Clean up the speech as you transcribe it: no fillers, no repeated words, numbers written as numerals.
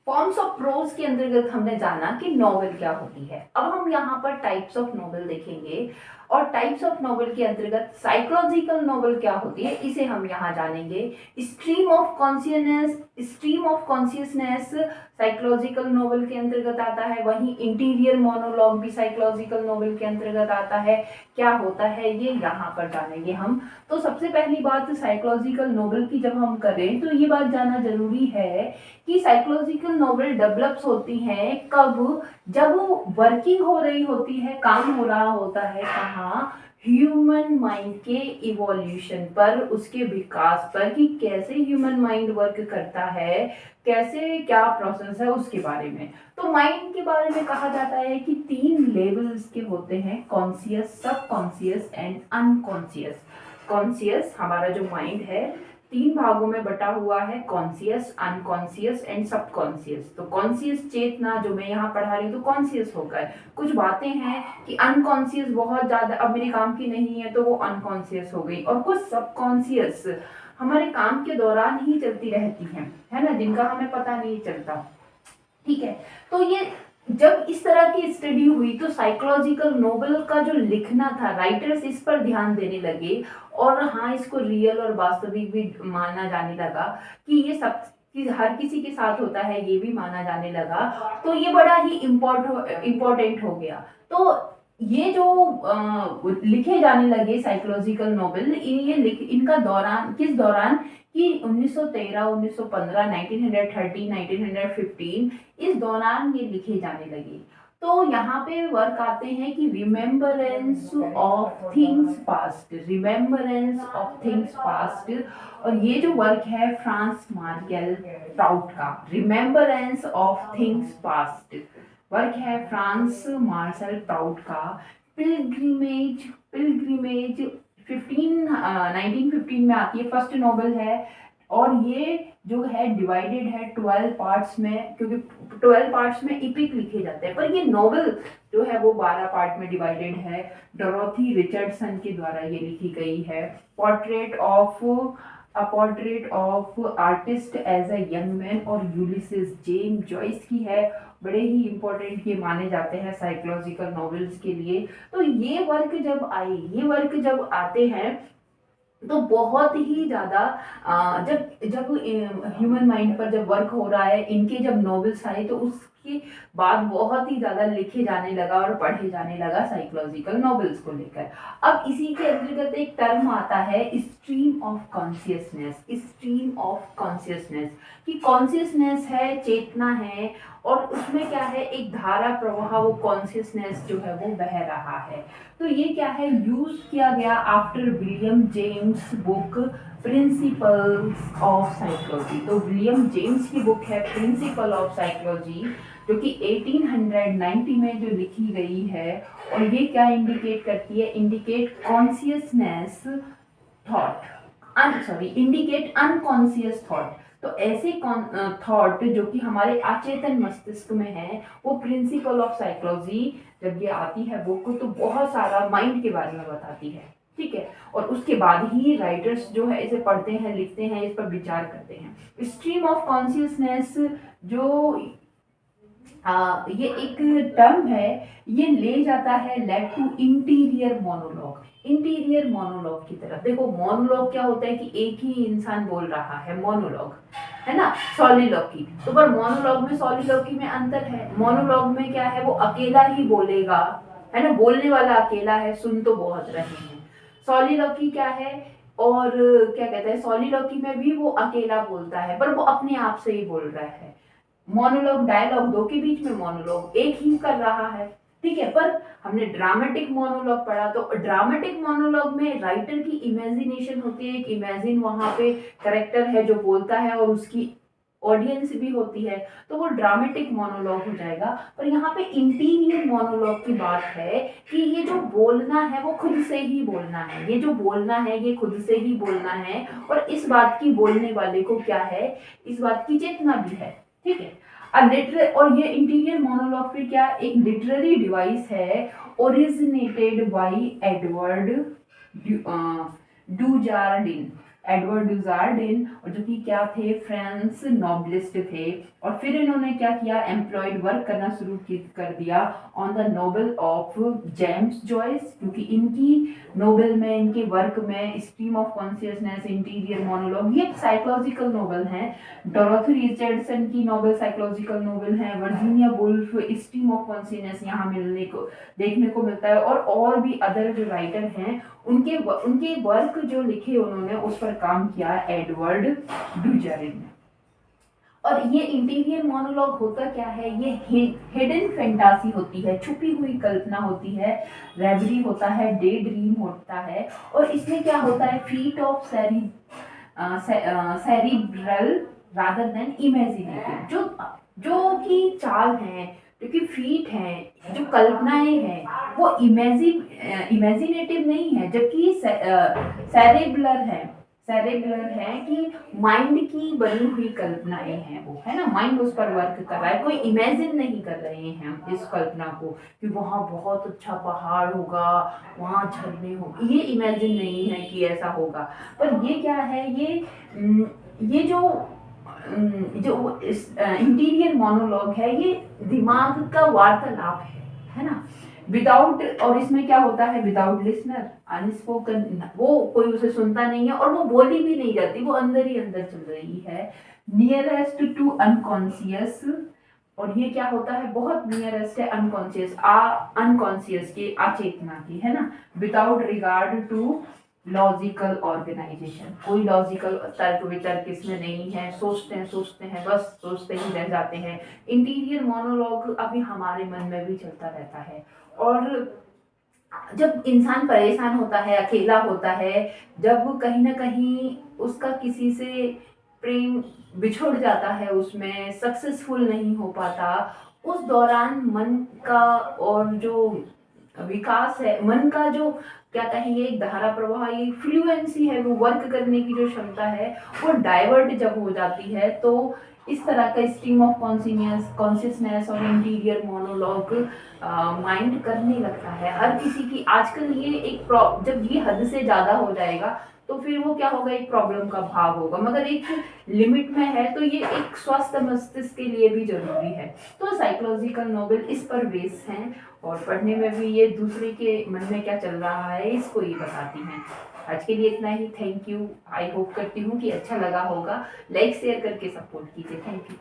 Forms of pros के अंतर्गत हमने जाना कि नॉवेल क्या होती है। अब हम यहाँ पर टाइप्स ऑफ नॉवेल देखेंगे और टाइप्स ऑफ नॉवेल के अंतर्गत साइकोलॉजिकल नॉवेल क्या होती है इसे हम यहाँ जानेंगे। Stream of consciousness psychological novel के अंतर्गत आता है, वहीं इंटीरियर मोनोलॉग भी साइकोलॉजिकल नॉवेल के अंतर्गत आता है। क्या होता है ये यहाँ पर जानेंगे हम। तो सबसे पहली बात साइकोलॉजिकल नॉवेल की जब हम करें तो ये बात जानना जरूरी है कि साइकोलॉजिकल नॉवेल डेवलप्स होती हैं कब, जब वर्किंग हो रही होती है, काम हो रहा होता है कहाँ, ह्यूमन माइंड के इवोल्यूशन पर, उसके विकास पर कि कैसे ह्यूमन माइंड वर्क करता है, कैसे क्या प्रोसेस है उसके बारे में। तो माइंड के बारे में कहा जाता है कि 3 लेवल्स के होते हैं, कॉन्शियस, सब कॉन्शियस एंड अनकॉन्शियस। कॉन्शियस हमारा जो माइंड है 3 भागों में बटा हुआ है, कॉन्शियस, अनकॉन्शियस एंड सबकॉन्शियस। तो कॉन्शियस चेतना जो मैं यहाँ पढ़ा रही हूँ तो कॉन्शियस होकर, कुछ बातें हैं कि अनकॉन्शियस बहुत ज्यादा अब मेरे काम की नहीं है तो वो अनकॉन्शियस हो गई, और कुछ सबकॉन्शियस हमारे काम के दौरान ही चलती रहती हैं, है ना, जिनका हमें पता नहीं चलता। ठीक है, तो ये जब इस तरह की स्टडी हुई तो साइकोलॉजिकल नोवेल का जो लिखना था, राइटर्स इस पर ध्यान देने लगे और हाँ इसको रियल और वास्तविक भी माना जाने लगा कि ये सब कि हर किसी के साथ होता है, ये भी माना जाने लगा। तो ये बड़ा ही इम्पोर्टेंट हो गया। तो ये जो लिखे जाने लगे साइकोलॉजिकल नोवेल, इनका दौरान किस दौरान कि 1913, 1915, 1913, 1915, इस दौरान ये लिखे जाने लगे। तो यहाँ पे वर्क आते हैं कि remembrance of things past, remembrance of things past. और ये जो वर्क है फ्रांस मार्केल प्राउट का, remembrance of things past work है फ्रांस मार्शल प्राउट का। पिलग्रिमेज, पिलग्रिमेज 1915 में आती है, फर्स्ट नॉवेल है। और ये जो है डिवाइडेड है 12 पार्ट्स में, क्योंकि 12 पार्ट्स में इपिक लिखे जाते हैं, पर ये नॉवेल जो है वो 12 पार्ट में डिवाइडेड है। डोरोथी रिचर्डसन के द्वारा ये लिखी गई है। Portrait of a portrait of artist as a young man और यूलिसिस जेम्स जॉइस की है। बड़े ही इंपॉर्टेंट ये माने जाते हैं साइकोलॉजिकल नॉवेल्स के लिए। तो ये वर्क जब आए, ये वर्क जब आते हैं तो बहुत ही ज्यादा जब जब ह्यूमन माइंड पर जब वर्क हो रहा है, इनके जब नॉवेल्स आए तो उसके बाद बहुत ही ज्यादा लिखे जाने लगा और पढ़े जाने लगा साइकोलॉजिकल नॉवेल्स को लेकर। अब इसी के अंतर्गत एक टर्म आता है stream of consciousness, stream of consciousness, कि कॉन्शियसनेस है, चेतना है, और उसमें क्या है, एक धारा प्रवाह, वो कॉन्शियसनेस जो है वो बह रहा है। तो ये क्या है, यूज किया गया after William James book principles of psychology. तो विलियम जेम्स की बुक है प्रिंसिपल ऑफ साइकोलॉजी, जो कि 1890 में जो लिखी गई है। और ये क्या इंडिकेट करती है, indicate consciousness thought, indicate unconscious thought. तो ऐसे थॉट जो कि हमारे अचेतन मस्तिष्क में है, वो प्रिंसिपल ऑफ साइकोलॉजी जब ये आती है बुक तो बहुत सारा माइंड के बारे में बताती है। ठीक है, और उसके बाद ही राइटर्स जो है इसे पढ़ते हैं, लिखते हैं, इस पर विचार करते हैं। स्ट्रीम ऑफ कॉन्शियसनेस जो ये एक टर्म है, ये ले जाता है led to interior monologue, interior monologue की तरफ। देखो मोनोलॉग क्या होता है कि एक ही इंसान बोल रहा है, मोनोलॉग है ना, सॉलिलॉकी। तो पर मोनोलॉग में सॉलिलॉकी में अंतर है। मोनोलॉग में क्या है, वो अकेला ही बोलेगा, है ना, बोलने वाला अकेला है, सुन तो बहुत रहे हैं। सॉलिलॉकी क्या है, और क्या कहते हैं, सॉलिलॉकी में भी वो अकेला बोलता है पर वो अपने आप से ही बोल रहा है। मोनोलॉग डायलॉग दो के बीच में, मोनोलॉग एक ही कर रहा है। ठीक है, पर हमने ड्रामेटिक मोनोलॉग पढ़ा, तो ड्रामेटिक मोनोलॉग में राइटर की इमेजिनेशन होती है, एक इमेजिन वहां पे करेक्टर है जो बोलता है और उसकी ऑडियंस भी होती है, तो वो ड्रामेटिक मोनोलॉग हो जाएगा। पर यहाँ पे इंटीरियर मोनोलॉग की बात है कि ये जो बोलना है वो खुद से ही बोलना है, ये जो बोलना है ये खुद से ही बोलना है, और इस बात की बोलने वाले को क्या है, इस बात की चेतना भी है। ठीक है, और ये इंटीरियर मोनोलॉग फिर क्या, एक लिटरेरी डिवाइस है ओरिजिनेटेड बाय डूजार्डिन, एडवर्ड डुजार्डिन, और जो कि क्या थे, फ्रेंच नॉबलिस्ट थे। और फिर इन्होंने क्या किया, एम्प्लॉयड वर्क करना शुरू कर दिया on the novel of James Joyce, क्योंकि इनकी नोबल में, इनके वर्क में stream of consciousness, interior monologue, ये साइकोलॉजिकल नोबल हैं। डोरोथी रिचर्डसन की नोबल साइकोलॉजिकल नोबल है। Virginia Woolf stream of consciousness यहाँ मिलने को देखने को मिलता है। और भी अदर जो राइटर हैं उनके वर्क जो लिखे उन्होंने उस पर काम किया एडवर्ड डुजरिन ने। और ये इंटीरियर मोनोलॉग होता क्या है, ये हिडन फैंटासी होती है, छुपी हुई कल्पना होती है, रेवरी होता है, डे ड्रीम होता है। और इसमें क्या होता है, feet of cerebral rather than imaginative, जो कि चाल है, जो कि फीट हैं, जो कल्पनाएं हैं, वो इमेजिनेटिव नहीं है, जबकि सेरेब्रल है कि माइंड की बनी हुई कल्पनाएं हैं वो, है ना, माइंड उस पर वर्क कर रहा है, कोई इमेजिन नहीं कर रहे हैं हम इस कल्पना को कि वहाँ बहुत अच्छा पहाड़ होगा, वहाँ झरने होंगे, ये इमेजिन नहीं है कि ऐसा होगा। पर ये क्या है, ये जो इंटीरियर मोनोलॉग है, ये दिमाग का वार्तालाप है ना, विदाउट, और इसमें क्या होता है, विदाउट लिसनर, अनस्पोकन, वो कोई उसे सुनता नहीं है और वो बोली भी नहीं जाती, वो अंदर ही अंदर चल रही है, नियरेस्ट टू अनकॉन्शियस। और ये क्या होता है, बहुत नियरेस्ट है अनकॉन्शियस के, अचेतना की, है ना, without regard to logical organization, कोई लॉजिकल तर्क वितर्क इसमें नहीं है, सोचते हैं बस सोचते ही रह जाते हैं। इंटीरियर मोनोलॉग अभी हमारे मन में भी चलता रहता है। और जब इंसान परेशान होता है, अकेला होता है, जब कहीं ना कहीं उसका किसी से प्रेम बिछुड़ जाता है, उसमें सक्सेसफुल नहीं हो पाता, उस दौरान मन का और जो विकास है, मन का जो क्या कहेंगे, एक धारा प्रवाह, ये फ्लुएंसी है, वो वर्क करने की जो क्षमता है वो डाइवर्ट जब हो जाती है, तो इस तरह का स्ट्रीम ऑफ कॉन्शियसनेस और इंटीरियर मोनोलॉग माइंड करने लगता है हर किसी की। आजकल ये जब ये हद से ज़्यादा हो जाएगा तो फिर वो क्या होगा, एक प्रॉब्लम का भाग होगा, मगर एक लिमिट में है तो ये एक स्वस्थ मस्तिष्क के लिए भी जरूरी है। तो साइकोलॉजिकल नॉवेल इस पर बेस हैं और पढ़ने में भी ये दूसरे के मन में क्या चल रहा है इसको ये बताती हैं। आज के लिए इतना ही, थैंक यू। आई होप करती हूँ कि अच्छा लगा होगा, लाइक शेयर करके सपोर्ट कीजिए, थैंक यू।